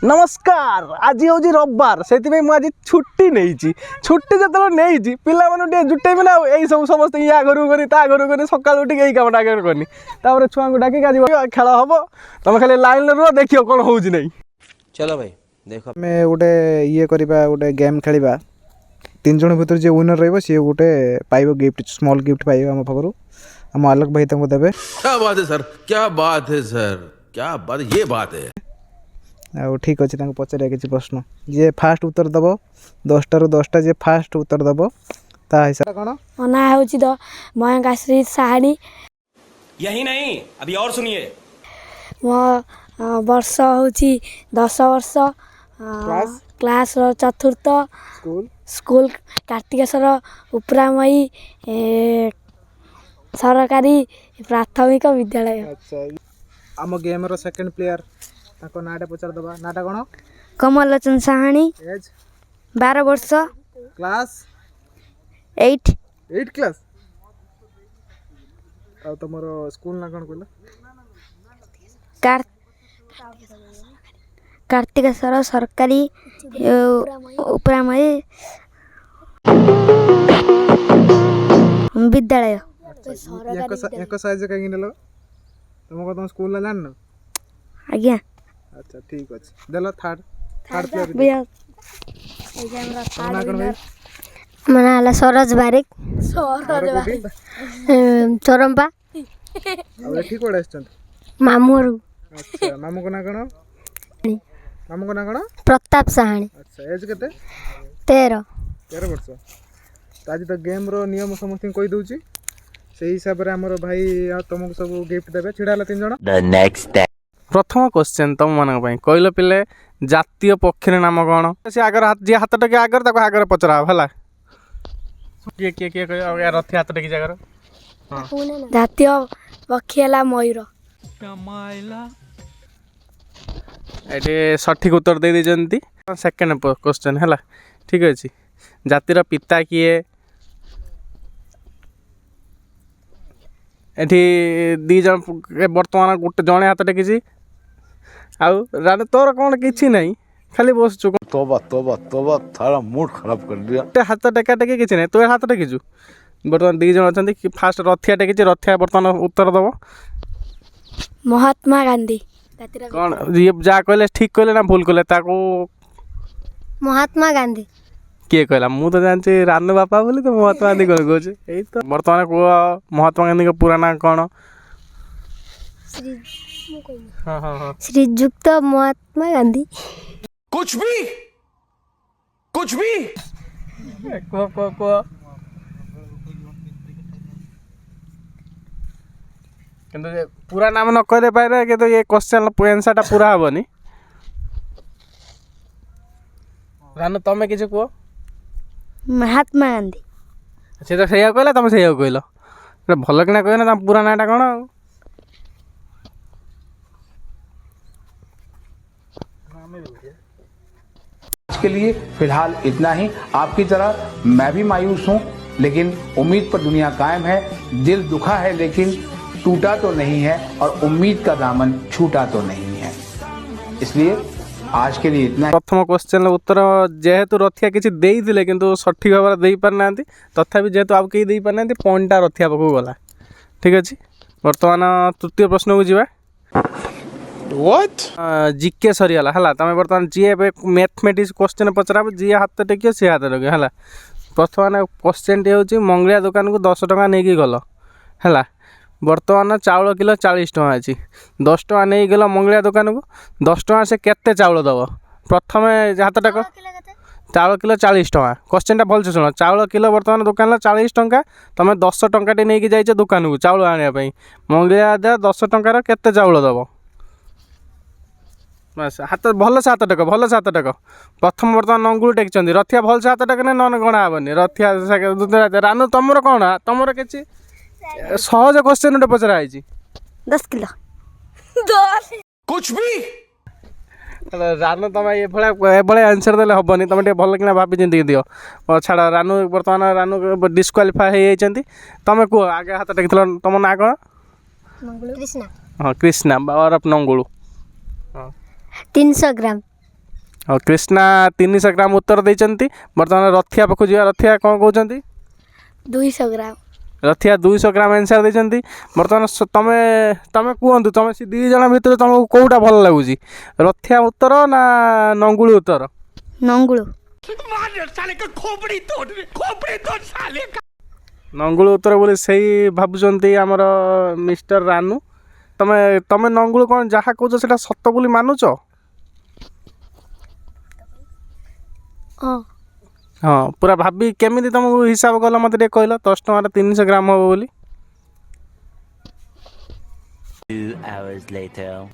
नमस्कार आज हूँ रविवार से आज छुट्टी नहीं छुट्टी जो नहीं पिला जुटे ना यही सब समस्त या घर कर घर सका उठिक यही कम आगे करनी छुआ को डाक आज खेल हम तुम खाली लाइन रुह देख कौन हो नहीं। चलो भाई देख आम गोटे ये करवा गोटे गेम खेलवा 3 जन भर जी विनर रे गोटे पाइब गिफ्ट स्मॉल गिफ्ट पाइब आम पाखर आम आलोक भाई देवे। क्या बात है सर, क्या बात है सर, क्या बात, ये बात है। आ ठीक अच्छे पचार किसी प्रश्न जी फास्ट उत्तर दब 10 रु 10 जी फास्ट उत्तर दब ता हिसाब कौन मो ना हूँ मयंक आश्रित साहानी। यही नहीं अभी और सुनिए। मो वर्ष हूँ 10 वर्ष क्लास चतुर्थ स्कूल कार्तिकेश्वर उपरामयी सरकारी प्राथमिक विद्यालय। अच्छा आम गेम रो सेकंड प्लेयर ताको नाटा पचार दबा नाटा कौन कमल लोचन साहानी एज 12 वर्ष क्लास 8 क्लास आ तुमरो स्कूल ना कौन कहला कार्तिकेश्वर सरकारी उपरामयी विद्यालय। एक साइज कहीं नेलो तुमको तुम स्कूल ना जाननो आज्ञा। अच्छा ठीक अच्छे देलो थर्ड प्लेयर भैया मना हला सरोज बारिक चोरंपा अब ठीक कोड आछन मामूर। अच्छा मामू को ना कौन मामू को ना कौन प्रताप साहानी। अच्छा एज केते 13 वर्ष तो आज तो गेम रो नियम समस्त कहि दउची से हिसाब रे हमर भाई तुमको सब गिफ्ट देबे छिड़ाला 3 जण। द नेक्स्ट डे प्रथम क्वेश्चन तुम मान कहल पिले जातीय पक्षी नाम कौन से आगर जी हाथ टेक आगर आगर पचरा है किए किए किए कह रथी हाथ टेक जगार जातीय पक्षी है मयूर। ये सठिक उत्तर दे देते सेकेंड क्वेश्चन है ठीक अच्छे जातिर पिता किए एठी 2 जन बर्तमान गोटे जड़े हाथ टेकी आउ रानी तोर कौन किसी नहीं खाली बसचु तोबा तोबा तोबा थारा मूड खराब कर दिया। हाथ टेका टेकी किसी नहीं तो हाथ टेकीचु बर्तमान 2 जन अच्छा फास्ट रथिया टेकी रथिया बर्तमान उत्तर दब महात्मा गांधी। कौन ये जहाँ कहले ठीक कहले ना भूल कहले ताको महात्मा गांधी किए कहला मु तो जानची रानू बापा बोली तो महात्मा गांधी कौन कहे यही तो बर्तमान कह महात्मा गांधी का पूरा ना कौन हाँ हाँ हाँ श्रीयुक्त महात्मा गांधी। कुछ भी कह किंतु पूरा नाम न कह दे पारे कि तो ये क्वेश्चन आंसर टा पूरा हेनी रानू तमें किसी कह महात्मा गांधी से तो सही कहला तुम सही कहल भल कि कह ना पूरा नाटा कौन आज के लिए फिलहाल इतना ही। आपकी तरह मैं भी मायूस हूं, लेकिन उम्मीद पर दुनिया कायम है। दिल दुखा है लेकिन टूटा तो नहीं है, और उम्मीद का दामन छूटा तो नहीं है। इसलिए आज के लिए इतना। प्रथम क्वेश्चन उत्तर जेहेतु रथिया किसी देइथिले किंतु सठिक भाव दे पारना तथापि जेहेतु आप कहीं दे पारना पॉइंटा रथिया पाखु गला ठीक अच्छे। बर्तमान तृतीय प्रश्न को जीवा जीके सरीगला है तुम बर्तमान जी मैथमेटिक्स क्वेश्चन पचरा जी हाथ टेक सी हाथ टेक है प्रथम क्वेश्चन टी हूँ मंगलिया दुकान को 10 टଙ୍କା नहीं गल है बर्तमान चाउल किलो 40 टଙ୍କା अच्छी 10 टଙ୍କା नहीं गल मंगलिया दुकान को 10 टଙ୍କା से केते चाउल दब प्रथम हाथ टेक चाउल किलो 40 टଙ୍କା क्वेश्चन टा भलसे शुण चाउल किलो बर्तमान दुकान 40 टଙ୍କା तुम 10 टଙ୍କା टे नहीं जाइए दुकान को चाउल आने मंगलिया 10 टଙ୍କାର केते चाउल दब बस हाथ भलसे हाथ टेक प्रथम बर्तमान नंगुल टेक रथिया भलसे हाथ टेक न गणा हेनी रथिया रानू तुमर कौन तुमर किसी सहज क्वेश्चन गोटे पचरा 10 किलो कुछ भी रानू तुम ये आंसर देले हेनी तुम भल कि भाभी चिंतिक दियो छाड़ रानू बर्तमान रानू डिस्क्वालीफाई होती तुम कह आगे हाथ टेक तुम ना कौन कृष्णा हाँ कृष्णा और नंगुलू हाँ 300 ग्राम ଆଉ କ୍ରିଷ୍ଣା 300 ଗ୍ରାମ ଉତ୍ତର ଦେଇଛନ୍ତି। ବର୍ତ୍ତମାନ ରଥିଆ ପାଖକୁ ଯିବା। ରଥିଆ କ'ଣ କହୁଛନ୍ତି? 200 ଗ୍ରାମ। ରଥିଆ 200 ଗ୍ରାମ ଆନ୍ସର୍ ଦେଇଛନ୍ତି। ବର୍ତ୍ତମାନ ତମେ ତମେ କୁହନ୍ତୁ, ତମେ ସେ ଦୁଇ ଜଣ ଭିତରୁ ତମକୁ କେଉଁଟା ଭଲ ଲାଗୁଛି, ରଥିଆ ଉତ୍ତର ନା ନଙ୍ଗୁଳି ଉତ୍ତର? ନଙ୍ଗୁଳ। ନଙ୍ଗୁଳ ଉତ୍ତର ବୋଲି ସେଇ ଭାବୁଛନ୍ତି ଆମର ମିଷ୍ଟର ରାନୁ। ତମେ ତମେ ନଙ୍ଗୁଳ କ'ଣ ଯାହା କହୁଛ ସେଇଟା ସତ ବୋଲି ମାନୁଛ? ହଁ। ହଁ, ପୁରା ଭାବି କେମିତି ତମକୁ ହିସାବ କଲ ମୋତେ ଟିକେ କହିଲ 10 ଟଙ୍କାରେ 300 ଗ୍ରାମ ହେବ ବୋଲି? 2 hours later.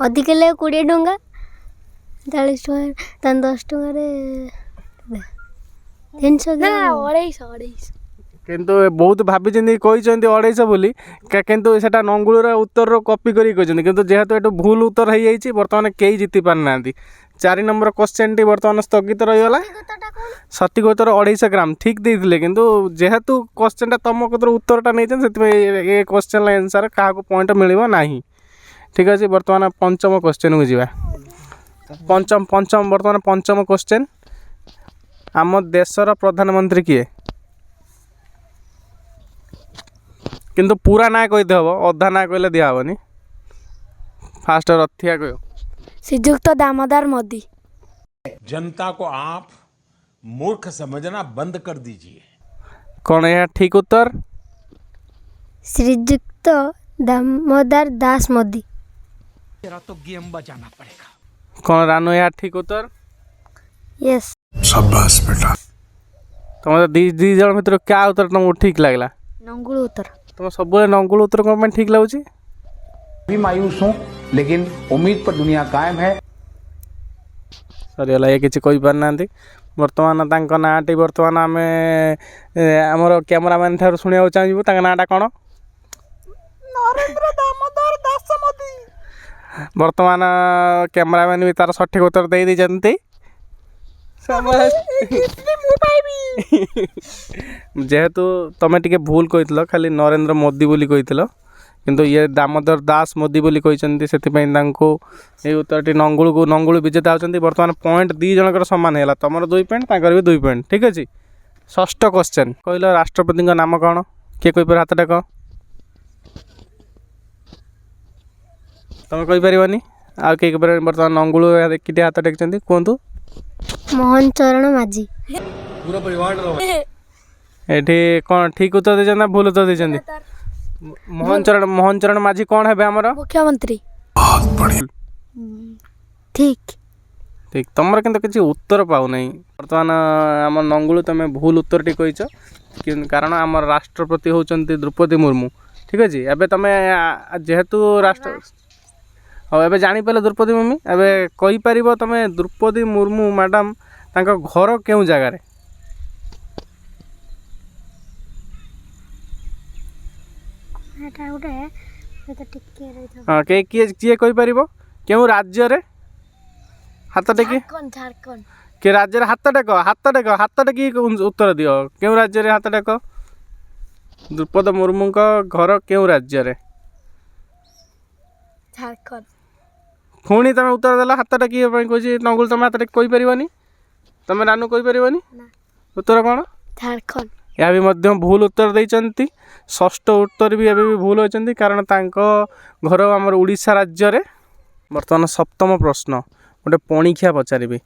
ଅଧିକ ହେଲେ 20 ଟଙ୍କା, 40 ଟଙ୍କା, ତାହେଲେ 10 ଟଙ୍କାରେ 300 ଗ୍ରାମ। 250। କିନ୍ତୁ ବହୁତ ଭାବିଛନ୍ତି କହିଛନ୍ତି 250 ବୋଲି, କିନ୍ତୁ ସେଟା ନଙ୍ଗୁଳର ଉତ୍ତରର କପି କରିକି କହିଛନ୍ତି। କିନ୍ତୁ ଯେହେତୁ ଏଠୁ ଭୁଲ ଉତ୍ତର ହେଇଯାଇଛି, ବର୍ତ୍ତମାନ କେହି ଜିତି ପାରୁନାହାନ୍ତି। 4 ନମ୍ବର କ୍ୱେଶ୍ଚନଟି ବର୍ତ୍ତମାନ ସ୍ଥଗିତ ରହିଗଲା। ସଠିକ୍ ଉତ୍ତର 250 ଗ୍ରାମ ଠିକ୍ ଦେଇଥିଲେ, କିନ୍ତୁ ଯେହେତୁ କ୍ୱେଶ୍ଚନଟା ତୁମ କତରୁ ଉତ୍ତରଟା ନେଇଛନ୍ତି, ସେଥିପାଇଁ ଏ କ୍ୱେଶ୍ଚନର ଆନ୍ସର୍ କାହାକୁ ପଏଣ୍ଟ ମିଳିବ ନାହିଁ। ଠିକ୍ ଅଛି, ବର୍ତ୍ତମାନ ପଞ୍ଚମ କ୍ୱେଶ୍ଚନକୁ ଯିବା। ବର୍ତ୍ତମାନ ପଞ୍ଚମ କ୍ୱେଶ୍ଚନ, ଆମ ଦେଶର ପ୍ରଧାନମନ୍ତ୍ରୀ କିଏ? କିନ୍ତୁ ପୁରା ନାଁ କହିତେ ହେବ, ଅଧା ନାଁ କହିଲେ ଦିଆହେବନି। ଫାଷ୍ଟ ରଥିଆ କହିବ। ଶ୍ରୀଯୁକ୍ତ ଦାମୋଦର ମୋଦି। जनता को आप मूर्ख समझना बंद कर दीजिए। କ'ଣ ଏହା ଠିକ୍ ଉତ୍ତର? ଶ୍ରୀଯୁକ୍ତ ଦାମୋଦର ଦାସ ମୋଦି। କ'ଣ ରାନୁ ଏହା ଠିକ୍ ଉତ୍ତର? ୟେସ୍। ତମ ଦି ଜଣ ଭିତରୁ କାହା ଉତ୍ତର ତମକୁ ଠିକ୍ ଲାଗିଲା? ନଙ୍ଗୁଳ ଉତ୍ତର। ତମ ସବୁବେଳେ ନଙ୍ଗୁଳ ଉତ୍ତର କ'ଣ ପାଇଁ ଠିକ୍ ଲାଗୁଛି? भी मायूस हूं, लेकिन उम्मीद पर दुनिया कायम है। ସରିଗଲା, ଏ କିଛି କହିପାରିନାହାନ୍ତି। ବର୍ତ୍ତମାନ ତାଙ୍କ ନାଁଟି ବର୍ତ୍ତମାନ ଆମେ ଆମର କ୍ୟାମେରାମ୍ୟାନ୍ ଠାରୁ ଶୁଣିବାକୁ ଚାହିଁବୁ। ତାଙ୍କ ନାଁଟା କ'ଣ? ନରେନ୍ଦ୍ର ଦାମୋଦର ଦାସ ମୋଦି। ବର୍ତ୍ତମାନ କ୍ୟାମେରାମ୍ୟାନ୍ ବି ତାର ସଠିକ୍ ଉତ୍ତର ଦେଇଛନ୍ତି। ଯେହେତୁ ତମେ ଟିକେ ଭୁଲ କହିଥିଲ, ଖାଲି ନରେନ୍ଦ୍ର ମୋଦି ବୋଲି କହିଥିଲ, କିନ୍ତୁ ଇଏ ଦାମୋଦର ଦାସ ମୋଦି ବୋଲି କହିଛନ୍ତି, ସେଥିପାଇଁ ତାଙ୍କୁ ଏଇ ଉତ୍ତରଟି ନଙ୍ଗୁଳୁ ବିଜେତା ହେଉଛନ୍ତି। ବର୍ତ୍ତମାନ ପଏଣ୍ଟ 2 ଜଣଙ୍କର ସମାନ ହେଇଗଲା, ତମର 2 ପଏଣ୍ଟ, ତାଙ୍କର ବି 2 ପଏଣ୍ଟ। ଠିକ୍ ଅଛି, ଷଷ୍ଠ କ୍ୱେଶ୍ଚନ, କହିଲ ରାଷ୍ଟ୍ରପତିଙ୍କ ନାମ କ'ଣ? କିଏ କହିପାରିବ? ହାତ ଡାକ। ତମେ କହିପାରିବନି, ଆଉ କିଏ କହିପାରିବନି। ବର୍ତ୍ତମାନ ନଙ୍ଗୁଳୁ କିଟେ ହାତ ଟେକିଛନ୍ତି, କୁହନ୍ତୁ। ମୋହନ ଚରଣ ମାଝୀ। ଏଠି କ'ଣ ଠିକ୍ ଉତ୍ତର ଦେଇଛନ୍ତି ନା ଭୁଲ ଉତ୍ତର ଦେଇଛନ୍ତି? ମୋହନ ଚରଣ ମାଝୀ କ'ଣ ହେବେ ଆମର? ମୁଖ୍ୟମନ୍ତ୍ରୀ। ଠିକ୍। ଠିକ୍, ତମର କିନ୍ତୁ କିଛି ଉତ୍ତର ପାଉନାହିଁ। ବର୍ତ୍ତମାନ ଆମ ନଙ୍ଗୁଳୁ ତମେ ଭୁଲ ଉତ୍ତରଟି କହିଛ, କାରଣ ଆମର ରାଷ୍ଟ୍ରପତି ହେଉଛନ୍ତି ଦ୍ରୌପଦୀ ମୁର୍ମୁ। ଠିକ୍ ଅଛି, ଏବେ ତମେ ଯେହେତୁ ହଉ ଏବେ ଜାଣିପାରିଲ ଦ୍ରୌପଦୀ ମୁର୍ମୁ, ଏବେ କହିପାରିବ ତମେ ଦ୍ରୌପଦୀ ମୁର୍ମୁ ମ୍ୟାଡ଼ାମ୍ ତାଙ୍କ ଘର କେଉଁ ଜାଗାରେ? ହଁ, କିଏ କହିପାରିବ କେଉଁ ରାଜ୍ୟରେ? ହାତ ଟେକି। କିଏ ରାଜ୍ୟରେ? ହାତ ଟେକ ଉତ୍ତର ଦିଅ। କେଉଁ ରାଜ୍ୟରେ? ହାତ ଟେକ। ଦ୍ରୌପଦୀ ମୁର୍ମୁଙ୍କ ଘର କେଉଁ ରାଜ୍ୟରେ? ଝାଡ଼ଖଣ୍ଡ। ପୁଣି ତମେ ଉତ୍ତର ଦେଲ, ହାତ ଟେକିବା ପାଇଁ କହୁଛି ନଙ୍ଗୁଳ, ତମେ ହାତ ଟେକି କହିପାରିବନି? ତମେ ରାନୁ କହିପାରିବନି? ଉତ୍ତର କ'ଣ? ଝାଡ଼ଖଣ୍ଡ। ଏହା ବି ମଧ୍ୟ ଭୁଲ ଉତ୍ତର ଦେଇଛନ୍ତି। ଷଷ୍ଠ ଉତ୍ତର ବି ଏବେ ବି ଭୁଲ ହୋଇଛନ୍ତି, କାରଣ ତାଙ୍କ ଘର ଆମର ଓଡ଼ିଶା ରାଜ୍ୟରେ। ବର୍ତ୍ତମାନ ସପ୍ତମ ପ୍ରଶ୍ନ, ଗୋଟେ ପଣିଖିଆ ପଚାରିବି,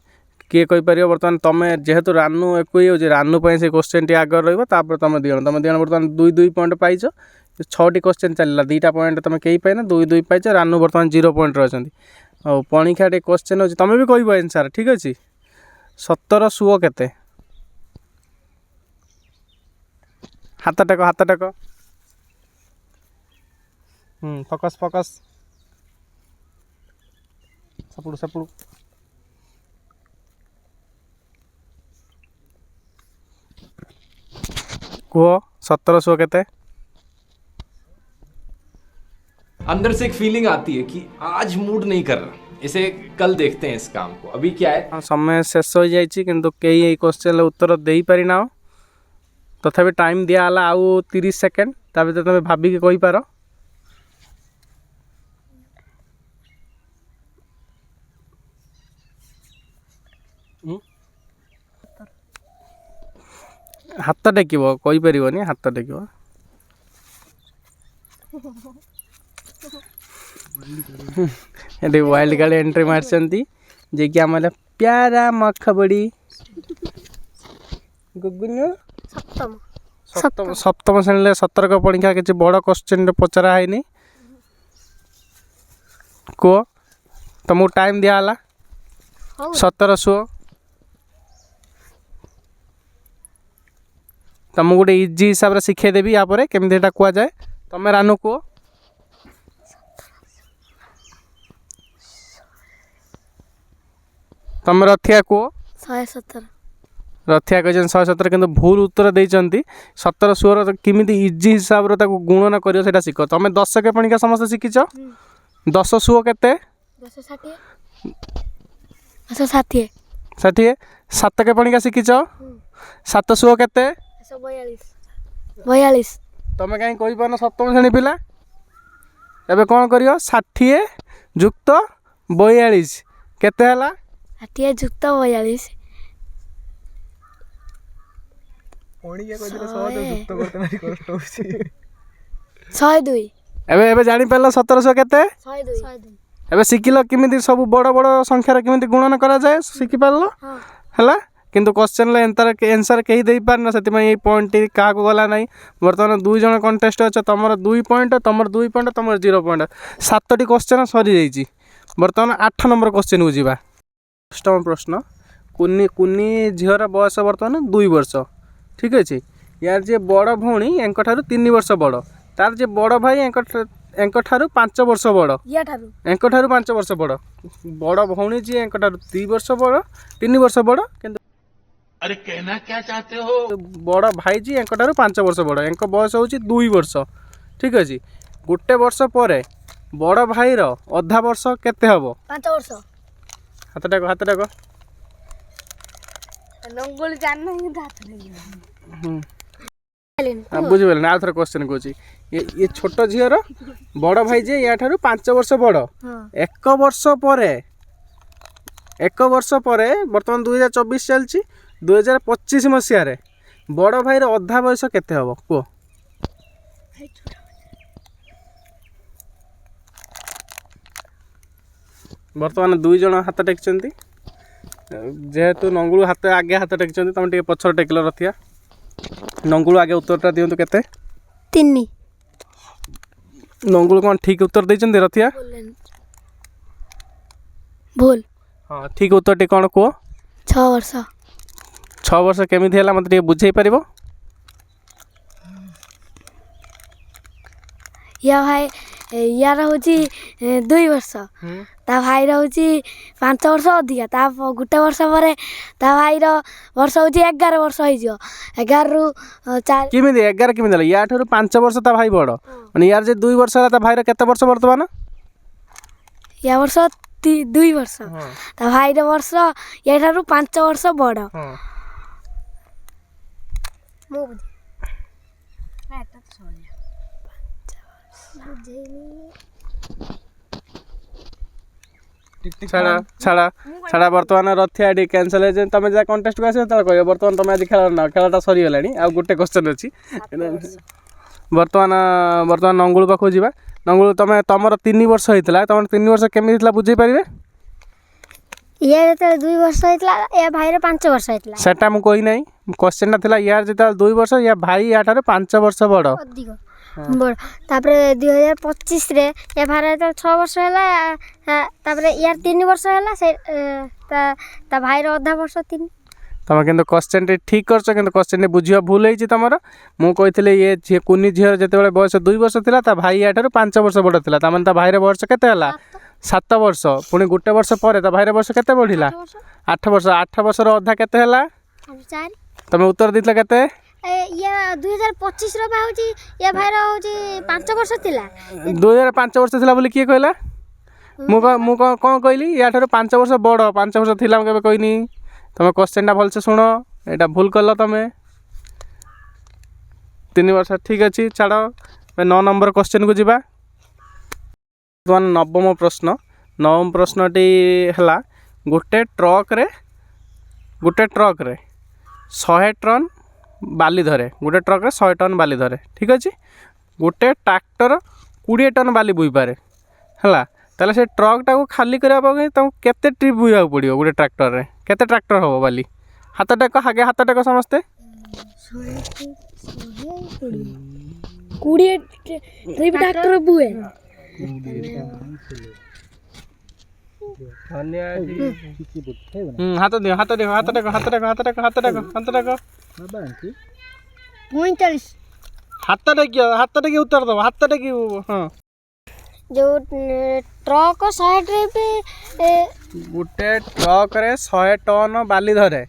କିଏ କହିପାରିବ? ବର୍ତ୍ତମାନ ତମେ ଯେହେତୁ ରାନୁ ଏକୁ ହେଉଛି, ରାନୁ ପାଇଁ ସେ କ୍ୱେଶ୍ଚନଟି ଆଗରେ ରହିବ, ତାପରେ ତମେ ଦୁଇ ଜଣ ବର୍ତ୍ତମାନ 2 ପଏଣ୍ଟ ପାଇଛ। 6ଟି କ୍ୱେଶ୍ଚନ ଚାଲିଲା, 2ଟା ପଏଣ୍ଟ ତମେ କେହି ପାଇନ, 2 ପାଇଛ। ରାନୁ ବର୍ତ୍ତମାନ 0 ପଏଣ୍ଟରେ ଅଛନ୍ତି। ଆଉ ପଣିଖିଆଟି କ୍ୱେଶ୍ଚନ ହେଉଛି, ତମେ ବି କହିବ ଆନ୍ସର୍। ଠିକ୍ ଅଛି, 17 ସୁଅ କେତେ? ହାତ ଟେକ। ଫୋକସ୍। ସେପଟୁ କୁହ, 17 ସୁଅ କେତେ? अंदर से एक फीलिंग आती है कि आज मूड नहीं कर रहा, इसे कल देखते हैं इस काम को। अभी क्या है, समय शेष हो जाइए, किंतु कई ये क्वेश्चन उत्तर दे पारि ना। तथापि टाइम दिहला आउ 30 सेकेंड, ता भीतर तुम भाविक कहींपार। ହାତ ଟେକିବ, କହିପାରିବନି, ହାତ ଟେକିବ। ଏଠି ୱାଇଲ୍ଡ କାର୍ଡ ଏଣ୍ଟ୍ରି ମାରିଛନ୍ତି, ଯିଏକି ଆମର ପ୍ୟାରା ମଖବଡ଼ି ଗୁଗୁନୁ। ସପ୍ତମ ଶ୍ରେଣୀରେ ସତର୍କ ପରୀକ୍ଷା କିଛି ବଡ଼ କୋଶ୍ଚିନ୍ରେ ପଚରା ହେଇନି। କୁହ, ତମକୁ ଟାଇମ୍ ଦିଆହେଲା 17 ଶୁଅ। ତମକୁ ଗୋଟେ ଇଜି ହିସାବରେ ଶିଖେଇଦେବି ୟା ପରେ କେମିତି ଏଇଟା କୁହାଯାଏ। ତମେ ରାନୁ କୁହ। ତମେ ରଥିଆ କୁହ। 117। ରଥିଆ କହିଛନ୍ତି 117, କିନ୍ତୁ ଭୁଲ ଉତ୍ତର ଦେଇଛନ୍ତି। 17 ସୁଅର କେମିତି ଇଜି ହିସାବରେ ତାକୁ ଗୁଣନ କରିବ ସେଇଟା ଶିଖ। ତମେ 10 କେ ପଣିକା ସମସ୍ତେ ଶିଖିଛ। 10 ସୁଅ କେତେ? 260। 260। 60। 7 କେ ପଣିକା ଶିଖିଛ। 7 ସୁଅ କେତେ? 42। ତମେ କାହିଁ କହିପାରୁନ ସପ୍ତମ ଶ୍ରେଣୀ ପିଲା? ଏବେ କ'ଣ କରିବ? 60 ଯୁକ୍ତ 42 କେତେ ହେଲା? 60 ଯୁକ୍ତ 42। 102। ଏବେ ଜାଣିପାରିଲ 1700 କେତେ? 102। ଏବେ ଶିଖିଲ କେମିତି ସବୁ ବଡ଼ ବଡ଼ ସଂଖ୍ୟାରେ କେମିତି ଗୁଣନ କରାଯାଏ, ଶିଖିପାରିଲ। ହେଲା, କିନ୍ତୁ କୋଶ୍ଚିନ୍ରେ ଏନ୍ସର୍ କେହି ଦେଇପାରିନ, ସେଥିପାଇଁ ଏଇ ପଏଣ୍ଟଟି କାହାକୁ ଗଲା ନାହିଁ। ବର୍ତ୍ତମାନ 2 ଜଣ କଣ୍ଟେଷ୍ଟ ଅଛ, ତମର 2 ପଏଣ୍ଟ, ତମର 2 ପଏଣ୍ଟ, ତମର 0 ପଏଣ୍ଟ। 7ଟି କୋଶ୍ଚିନ୍ ସରିଯାଇଛି। ବର୍ତ୍ତମାନ 8 ନମ୍ବର କୋଶ୍ଚିନ୍କୁ ଯିବା। ଅଷ୍ଟମ ପ୍ରଶ୍ନ। କୁନି ଝିଅର ବୟସ ବର୍ତ୍ତମାନ 2 ବର୍ଷ। ଠିକ୍ ଅଛି। ୟାର ଯିଏ ବଡ଼ ଭଉଣୀ ୟାଙ୍କଠାରୁ 3 ବର୍ଷ ବଡ଼, ତାର ଯିଏ ବଡ଼ ଭାଇ ୟାଙ୍କଠାରୁ 5 ବର୍ଷ ବଡ଼, ୟାଙ୍କଠାରୁ 5 ବର୍ଷ ବଡ଼। ବଡ଼ ଭଉଣୀ ଯିଏ ୟାଙ୍କଠାରୁ 2 ବର୍ଷ ବଡ଼, 3 ବର୍ଷ ବଡ଼, କିନ୍ତୁ अरे कहना क्या चाहते हो? ବଡ଼ ଭାଇ ଯିଏ ୟାଙ୍କଠାରୁ 5 ବର୍ଷ ବଡ଼, ୟାଙ୍କ ବୟସ ହେଉଛି 2 ବର୍ଷ। ଠିକ୍ ଅଛି। ଗୋଟେ ବର୍ଷ ପରେ ବଡ଼ ଭାଇର ଅଧା ବର୍ଷ କେତେ ହେବ? 5 ବର୍ଷ। ହାତ ଡାକ। ନଙ୍ଗୁଳି ଜାଣିନା କିନ୍ତୁ ହାତ ବୁଝିପାରିଲେ ନା? ଆଉ ଥରେ କୋଶ୍ଚିନ୍ କହୁଛି। ଇଏ ଛୋଟ ଝିଅର ବଡ଼ ଭାଇ ଯିଏ ୟାଠାରୁ 5 ବର୍ଷ ବଡ଼, 1 ବର୍ଷ ପରେ ବର୍ତ୍ତମାନ 2024 ଚାଲିଛି, 2025 ମସିହାରେ ବଡ଼ ଭାଇର ଅଧା ବୟସ କେତେ ହେବ କୁହ? ବର୍ତ୍ତମାନ 2 ଜଣ ହାତ ଟେକିଛନ୍ତି। ଯେହେତୁ ନଙ୍ଗୁଳୁ ଆଗେ ହାତ ଟେକିଛନ୍ତି, ତମେ ଟିକେ ପଛରେ ଟେକିଲ ରଥିଆ। ନଙ୍ଗୁଳୁ ଆଗେ ଉତ୍ତରଟା ଦିଅନ୍ତୁ। କେତେ? 3। ନଙ୍ଗୁଳୁ କ'ଣ ଠିକ୍ ଉତ୍ତର ଦେଇଛନ୍ତି ରଥିଆ? ଭୁଲ। ହଁ, ଠିକ୍ ଉତ୍ତରଟି କ'ଣ କୁହ? 6 ବର୍ଷ। 6 ବର୍ଷ କେମିତି ହେଲା ମୋତେ ଟିକେ ବୁଝେଇ ପାରିବ? ୟାର ହେଉଛି 2 ବର୍ଷ, ତା ଭାଇର ହେଉଛି 5 ବର୍ଷ ଅଧିକା। ତା ଗୋଟେ ବର୍ଷ ପରେ ତା ଭାଇର ବର୍ଷ ହେଉଛି 11 ବର୍ଷ ହେଇଯିବ। 11ରୁ 4 କେମିତି 11 କେମିତି ହେଲା? ୟାଠାରୁ 5 ବର୍ଷ ତା ଭାଇ ବଡ଼, ମାନେ ୟାର ଯେ 2 ବର୍ଷ ହେଲା, ତା ଭାଇର କେତେ ବର୍ଷ ବର୍ତ୍ତମାନ? ୟା ବର୍ଷ 2 ବର୍ଷ, ତା ଭାଇର ବର୍ଷ ୟାଠାରୁ 5 ବର୍ଷ ବଡ଼। ଛାଡ଼ା ବର୍ତ୍ତମାନ ରଥିଆ ଏଠି କ୍ୟାନସଲ୍ ହେଇଛି। ତମେ ଯାହା କଣ୍ଟେଷ୍ଟକୁ ଆସିବ ସେତେବେଳେ କହିବ। ବର୍ତ୍ତମାନ ତମେ ଆଜି ଖେଳଟା ସରିଗଲାଣି। ଆଉ ଗୋଟେ କୋଶ୍ଚିନ୍ ଅଛି। ବର୍ତ୍ତମାନ ନଙ୍ଗୁଳୁ ପାଖକୁ ଯିବା। ନଙ୍ଗୁଳୁ, ତମର 3 ବର୍ଷ ହେଇଥିଲା, ତମର 3 ବର୍ଷ କେମିତି ହେଇଥିଲା ବୁଝେଇ ପାରିବେ? ୟାର ଯେତେବେଳେ 2 ବର୍ଷ ହେଇଥିଲା, ୟା ଭାଇର 5 ବର୍ଷ ହେଇଥିଲା। ସେଟା ମୁଁ କହି ନାହିଁ। କୋଶ୍ଚିନ୍ଟା ଥିଲା ୟାର ଯେତେବେଳେ 2 ବର୍ଷ, ୟା ଭାଇ ୟାଠାରୁ 5 ବର୍ଷ ବଡ଼ ଅଧିକ ବଡ଼। ତାପରେ 2025ରେ ୟା ଭାଇର ଯେତେବେଳେ 6 ବର୍ଷ ହେଲା, ତାପରେ ୟାର 3 ବର୍ଷ ହେଲା, ସେ ତା ଭାଇର ଅଧା ବର୍ଷ 3। ତମେ କିନ୍ତୁ କୋଶ୍ଚିନ୍ଟି ଠିକ୍ କରିଛ, କିନ୍ତୁ କୋଶ୍ଚିନ୍ଟି ବୁଝିବା ଭୁଲ ହେଇଛି ତମର। ମୁଁ କହିଥିଲି କୁନି ଝିଅର ଯେତେବେଳେ ବୟସ 2 ବର୍ଷ ଥିଲା, ତା ଭାଇ ୟାଠାରୁ 5 ବର୍ଷ ବଡ଼ ଥିଲା। ତାମାନେ ତା ଭାଇର ବୟସ କେତେ ହେଲା? 7 ବର୍ଷ। ପୁଣି ଗୋଟେ ବର୍ଷ ପରେ ତା ଭାଇର ବୟସ କେତେ ବଢ଼ିଲା? 8 ବର୍ଷ। 8 ବର୍ଷର ଅଧା କେତେ ହେଲା? 4। ତମେ ଉତ୍ତର ଦେଇଥିଲ କେତେ? 2025ର ହେଉଛି ୟା ଭାଇର ହେଉଛି 5 ବର୍ଷ ଥିଲା। 2005 ବର୍ଷ ଥିଲା ବୋଲି କିଏ କହିଲା? ମୁଁ କ'ଣ କହିଲି? ୟାଠାରୁ 5 ବର୍ଷ ବଡ଼। 5 ବର୍ଷ ଥିଲା ମୁଁ କେବେ କହିନି। ତମେ କୋଶ୍ଚିନ୍ଟା ଭଲସେ ଶୁଣ, ଏଇଟା ଭୁଲ କଲ ତମେ। 3 ବର୍ଷ ଠିକ୍ ଅଛି। ଛାଡ଼, 9 ନମ୍ବର କୋଶ୍ଚିନ୍କୁ ଯିବା। ବର୍ତ୍ତମାନ 9ମ ପ୍ରଶ୍ନ। 9ମ ପ୍ରଶ୍ନଟି ହେଲା, ଗୋଟେ ଟ୍ରକ୍ରେ गोटे ट्रक रे 100 टन बाली धरे गोटे ट्रक रे 100 टन बाली धरे ठीक अच्छे गोटे ट्रैक्टर 20 टन बाली बोई पारे है ताले से ट्रक टाको खाली करने केते ट्रिप बोइया पड़ो गोटे ट्रैक्टर रे केते ट्रैक्टर हम बाली हाथ टेक आगे हाथ टेक समस्ते 20 ट्रिप ट्रैक्टर बुए हाथ दियो हाथ देखो हाथ टेक हाथ टेक हाथ टेक हाथ टेक हाथ टेक 45 हाथ टेक उत्तर दो हाथ टेक हाँ जो ट्रक 100 ट्रिप गोटे ट्रक रे 100 टन बाली धरे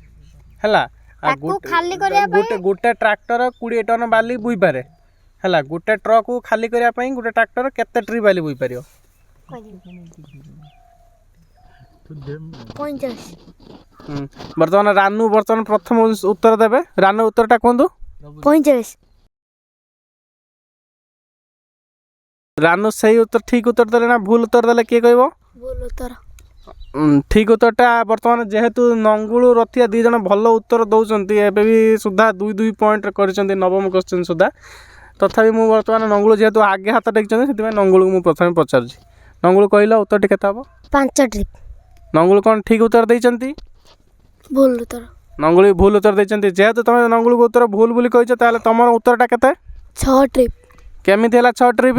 हैला खाली करिया गोटे गोटे ट्रैक्टर 20 टन बाली बोई पारे हैला गोटे ट्रक को खाली करिया पई गोटे ट्रैक्टर केते ट्री बाली बोई पारियो 45 बर्तमान रानू बर्तमान प्रथम उत्तर देबे रानू उत्तरटा कोंदु 45 रानू सही उत्तर ठीक उत्तर देले ना भूल उत्तर देले के कहबो बोल उत्तर ठीक उत्तरटा बर्तमान जेहेतु नंगुलु रथिया दी जन भल उत्तर दौरान एबे भी सुधा 2-2 पॉइंट कर नवम क्वेश्चन सुधा तथापि मु बर्तमान नंगुलु जेहेतु आगे हाथ टेक नंगुलु मु प्रथम पचार नंगुलु कहला उत्तर केते हबो 5 ट्रिप नंगुलु कौन ठीक उत्तर देइचंती बोल उत्तर नंगुलु भूल उत्तर देइचंती जेहेतु तुम नंगुलु को उत्तर भूल बोली कहिछ ताले तमर उत्तरटा केते 6 ट्रिप केमिति हला 6 ट्रिप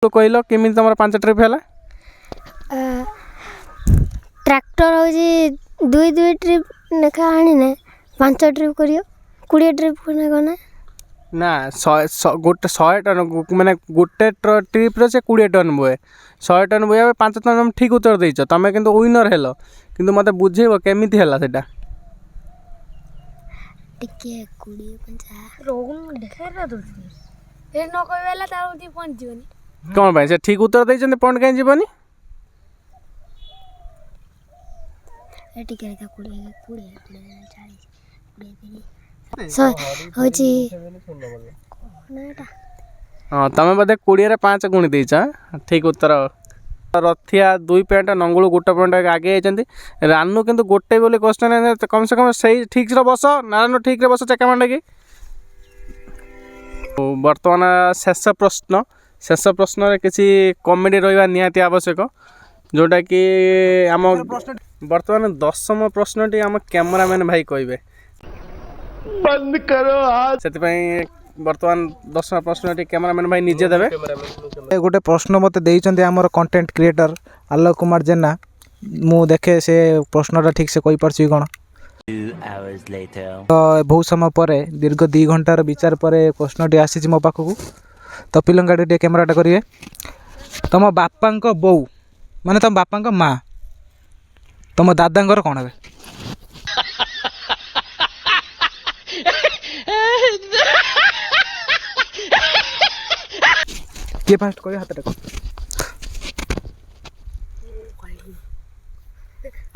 तो कहलो केमिति तमर 5 ट्रिप हला ट्रैक्टर हो 2 ट्रिप नेखा आनी ने 5 ट्रिप करियो 20 ट्रिप कोने कोने ना 100 गोटे 100 टन माने गोटे ट्रिप रे से 20 टन बोए 100 टन बोया 5 टन ठीक उत्तर देइछ तमे किंतु विनर हेलो किंतु मते बुझेबो केमिति हला सेटा टिके 20 50 रोगन देखा रे दो ए न कहवेला ताउती पहुंच जीवनी कौन भाई से ठीक उत्तर देइछन पॉइंट कहीं जीवनी ए टिके रे 20 होची हाँ तमें बोधे 20 रे 5 गुणी देइछ ठीक उत्तर रथिया 2 पॉइंट नंगुलु गोटे पॉइंट आगे आइचंती रानू किंतु गोटे बोले क्वेश्चन कम से कम सही ठीक रे बस नारायण ठीक रे बस चेका मांडे की वर्तमान शेष प्रश्न रे किसी कॉमेडी रहिबा निहाती आवश्यक जोटा कि आम वर्तमान 10म प्रश्नटी आम कैमरामैन भाई कहबे बंद करो हाथ से वर्तमान 10म प्रश्नटी कैमरामैन भाई निजे देबे गोटे प्रश्न मते देइचंती हमर कंटेंट क्रिएटर आलोक कुमार जेना मु देखे से प्रश्नटा ठीक से कहि परछि कोन 2 hours later तो बहुत समय पर दीर्घ 2 घंटार विचार पर प्रश्नटी आसी मो पाखक तो पिलंगाटी टे कैमराटा करिए तुम बापा बो माने तुम बापा माँ तुम दादा कौन हे किए फास्ट कह हाथ टेक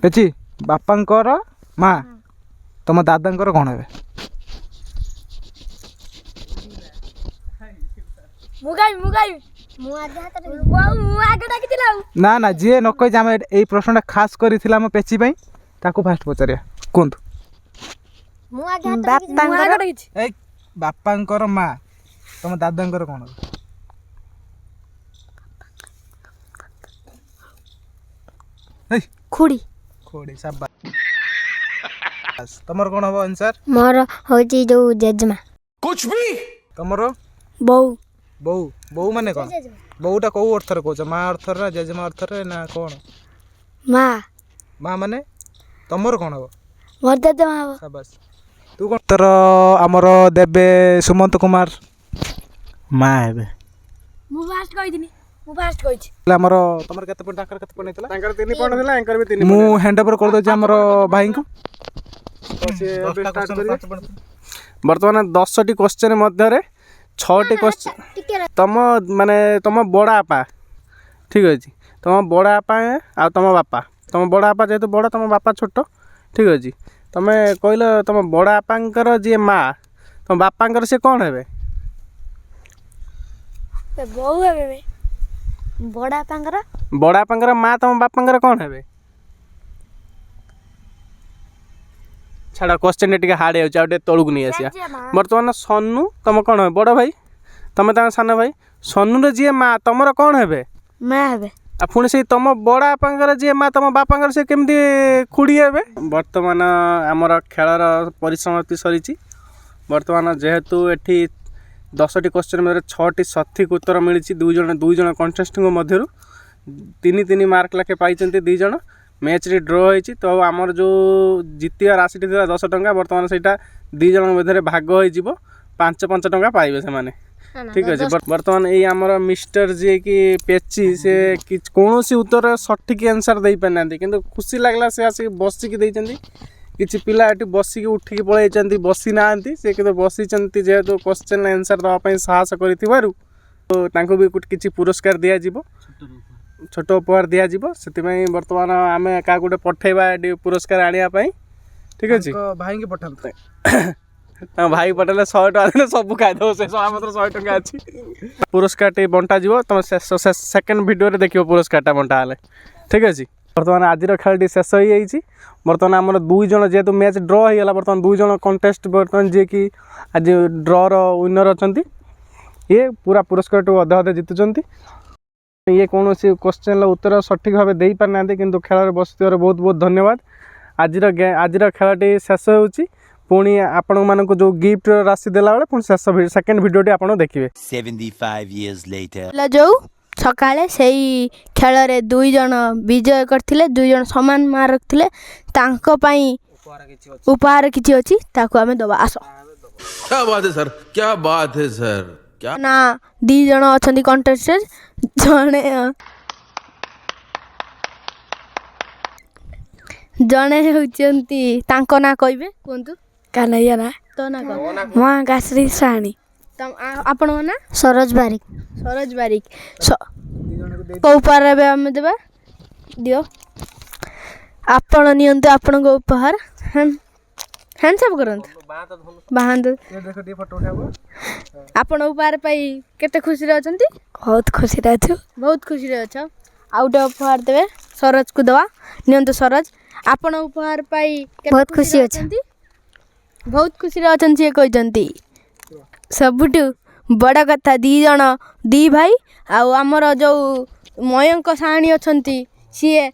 पेची बापांकर माँ तुम दादा कौन हे ना ना जी न कही आम ये प्रश्नटा खास करा आम पेची ताकू फास्ट पचारिया कहतु बापांकर माँ तुम दादा कौन खुड़ी खोड़ी सब तुमर कौन हम आंसर मोर होची जो जेजमा कुछ भी तुमर बौ बो बो माने कौन बोटा कौ अर्थ रे कहछ माँ अर्थ रे जेजेमा अर्थ रे ना कौन माँ माँ माने तुमर कौन हम मोर जेजमा हबो शाबाश तू कौन तर हमर देबे सुमंत कुमार माँ हेबे मु फास्ट कहि हमर तमर केते पॉइंट आकर केते पॉइंट हेतला तांकर 3 पॉइंट देला एंकर भी 3 मु हैंड ओवर कर दो जे हमर भाई को वर्तमान 10टी क्वेश्चन मध्य रे 6टी क्वेश्चन तुम माने तुम बड़ा आपा ठीक अछि तुम बड़ा आपा आ तुम बड़ा आपा जेहेतु बड़ा तुम बापा छोट ठीक अछि तुम कहलो तुम बड़ा आपांकर जे माँ तुम बापांकर से कौन हेबे बौ हेबे ବଡ଼ ବାପାଙ୍କର ବଡ଼ ବାପାଙ୍କର ମା ତମ ବାପାଙ୍କର କ'ଣ ହେବେ? ଛାଡ଼ କ୍ୱେଶ୍ଚନ୍ ଟିକେ ହାର୍ଡ଼ ହେଇଯାଉଛି, ଆଉ ଟିକେ ତଳକୁ ନେଇ ଆସିବା। ବର୍ତ୍ତମାନ ସନୁ ତମ କ'ଣ ହେବେ? ବଡ଼ ଭାଇ, ତମେ ତାଙ୍କ ସାନ ଭାଇ। ସନୁର ଯିଏ ମା ତମର କ'ଣ ହେବେ? ମା ହେବେ। ଆଉ ପୁଣି ସେଇ ତମ ବଡ଼ ବାପାଙ୍କର ଯିଏ ମା ତମ ବାପାଙ୍କର ସେ କେମିତି ଖୁଡ଼ି ହେବେ? ବର୍ତ୍ତମାନ ଆମର ଖେଳର ପରିସମାପ୍ତି ସରିଛି। ବର୍ତ୍ତମାନ ଯେହେତୁ ଏଠି 10ଟି କ୍ୱେଶ୍ଚନ୍ ମଧ୍ୟରେ 6ଟି ସଠିକ୍ ଉତ୍ତର ମିଳିଛି ଦୁଇ ଜଣ କଣ୍ଟେଷ୍ଟଙ୍କ ମଧ୍ୟରୁ 3 ମାର୍କ ଲେଖେ ପାଇଛନ୍ତି 2 ଜଣ। ମ୍ୟାଚ୍ଟି ଡ୍ର ହେଇଛି। ତ ଆମର ଯେଉଁ ଜିତିବା ରାଶିଟି ଥିଲା 10 ଟଙ୍କା, ବର୍ତ୍ତମାନ ସେଇଟା 2 ଜଣଙ୍କ ମଧ୍ୟରେ ଭାଗ ହୋଇଯିବ। 5 ଟଙ୍କା ପାଇବେ ସେମାନେ। ଠିକ୍ ଅଛି। ବର୍ତ୍ତମାନ ଏଇ ଆମର ମିଷ୍ଟର ଯିଏକି ପେଚି, ସେ କୌଣସି ଉତ୍ତର ସଠିକ୍ ଆନ୍ସର୍ ଦେଇପାରିନାହାନ୍ତି, କିନ୍ତୁ ଖୁସି ଲାଗିଲା ସେ ଆସିକି ବସିକି ଦେଇଛନ୍ତି। କିଛି ପିଲା ଏଠି ବସିକି ଉଠିକି ପଳାଇଛନ୍ତି, ବସି ନାହାନ୍ତି, ସେ କିନ୍ତୁ ବସିଛନ୍ତି ଯେହେତୁ କ୍ୱେଶ୍ଚନ୍ ଆନ୍ସର୍ ଦେବା ପାଇଁ ସାହସ କରିଥିବାରୁ ତାଙ୍କୁ ବି କିଛି ପୁରସ୍କାର ଦିଆଯିବ, ଛୋଟ ଉପହାର ଦିଆଯିବ। ସେଥିପାଇଁ ବର୍ତ୍ତମାନ ଆମେ କାହାକୁ ଗୋଟେ ପଠାଇବା ଏଠି ପୁରସ୍କାର ଆଣିବା ପାଇଁ। ଠିକ୍ ଅଛି। ଭାଇକି ପଠାନ୍ତୁ। ଭାଇ ପଠାଇଲେ 100 ଟଙ୍କା ଦେଲେ ସବୁ ଖାଇଦେବ, ସେ ମାତ୍ର 100 ଟଙ୍କା ଅଛି। ପୁରସ୍କାରଟି ବଣ୍ଟାଯିବ, ତୁମେ ସେକେଣ୍ଡ ଭିଡ଼ିଓରେ ଦେଖିବ ପୁରସ୍କାରଟା ବଣ୍ଟା ହେଲେ। ଠିକ୍ ଅଛି। ବର୍ତ୍ତମାନ ଆଜିର ଖେଳଟି ଶେଷ ହୋଇଯାଇଛି। ବର୍ତ୍ତମାନ ଆମର 2 ଜଣ ଯେହେତୁ ମ୍ୟାଚ୍ ଡ୍ର ହୋଇଗଲା, ବର୍ତ୍ତମାନ 2 ଜଣ କଣ୍ଟେଷ୍ଟ ବର୍ତ୍ତମାନ ଯିଏକି ଆଜି ଡ୍ରର ୱିନର୍ ଅଛନ୍ତି, ଇଏ ପୁରା ପୁରସ୍କାରକୁ ଅଧେ ଜିତୁଛନ୍ତି। ଇଏ କୌଣସି କ୍ୱେଶ୍ଚନ୍ର ଉତ୍ତର ସଠିକ୍ ଭାବେ ଦେଇପାରିନାହାନ୍ତି, କିନ୍ତୁ ଖେଳରେ ବସିଥିବାରୁ ବହୁତ ବହୁତ ଧନ୍ୟବାଦ। ଆଜିର ଖେଳଟି ଶେଷ ହେଉଛି। ପୁଣି ଆପଣମାନଙ୍କୁ ଯେଉଁ ଗିଫ୍ଟ ରାଶି ଦେଲାବେଳେ ପୁଣି ସେକେଣ୍ଡ ଭିଡ଼ିଓଟି ଆପଣ ଦେଖିବେ। 75 years later. ଯେଉଁ ସକାଳେ ସେଇ ଖେଳରେ 2 ଜଣ ବିଜୟ କରିଥିଲେ, 2 ଜଣ ସମାନ ମାର୍କ ରଖିଥିଲେ, ତାଙ୍କ ପାଇଁ ଉପହାର କିଛି ଅଛି, ତାକୁ ଆମେ ଦେବା। ଆସ। क्या बात है सर, क्या बात है सर, क्या ନା 2 ଜଣ ଅଛନ୍ତି କଣ୍ଟେଷ୍ଟେଡ୍। ଜଣେ ହେଉଛନ୍ତି, ତାଙ୍କ ନାଁ କହିବେ, କୁହନ୍ତୁ। କାହ୍ନୟା ନା। ତୋ ନାଁ କଣ? ମହାକାଶ୍ରୀ ସାହାଣୀ। ଆପଣଙ୍କ ନାଁ? ସରୋଜ ବାରିକ। ସରୋଜ ବାରିକ। କେଉଁ ଉପହାର ଏବେ ଆମେ ଦେବା? ଦିଅ। ଆପଣ ନିଅନ୍ତୁ ଆପଣଙ୍କ ଉପହାର। ହ୍ୟାଣ୍ଡସପ୍ କରନ୍ତୁ, ବାହାନ୍ତୁ। ଆପଣ ଉପହାର ପାଇ କେତେ ଖୁସିରେ ଅଛନ୍ତି? ବହୁତ ଖୁସିରେ ଅଛୁ। ବହୁତ ଖୁସିରେ ଅଛ। ଆଉ ଗୋଟେ ଉପହାର ଦେବେ, ସରୋଜକୁ ଦେବା। ନିଅନ୍ତୁ ସରୋଜ। ଆପଣ ଉପହାର ପାଇ ବହୁତ ଖୁସି ଅଛନ୍ତି? ବହୁତ ଖୁସିରେ ଅଛନ୍ତି ସିଏ କହିଛନ୍ତି। ସବୁଠୁ ବଡ଼ କଥା 2 ଜଣ 2 ଭାଇ, ଆଉ ଆମର ଯେଉଁ ମୟଙ୍କ ସାହାଣୀ ଅଛନ୍ତି, ସିଏ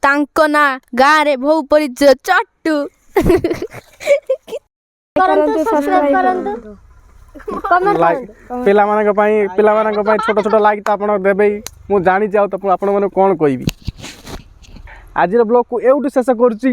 ତାଙ୍କ ନାଁ ଗାଁରେ ବହୁ ପରିଚିତ, ଚଟୁ। ପିଲାମାନଙ୍କ ପାଇଁ ଛୋଟ ଛୋଟ ଲାଇକ୍ ତ ଆପଣ ଦେବେ, ମୁଁ ଜାଣିଛି। ଆଉ ତ ଆପଣମାନଙ୍କୁ କ'ଣ କହିବି। ଆଜିର ବ୍ଲଗ୍କୁ ଏଉଠୁ ଶେଷ କରୁଛି।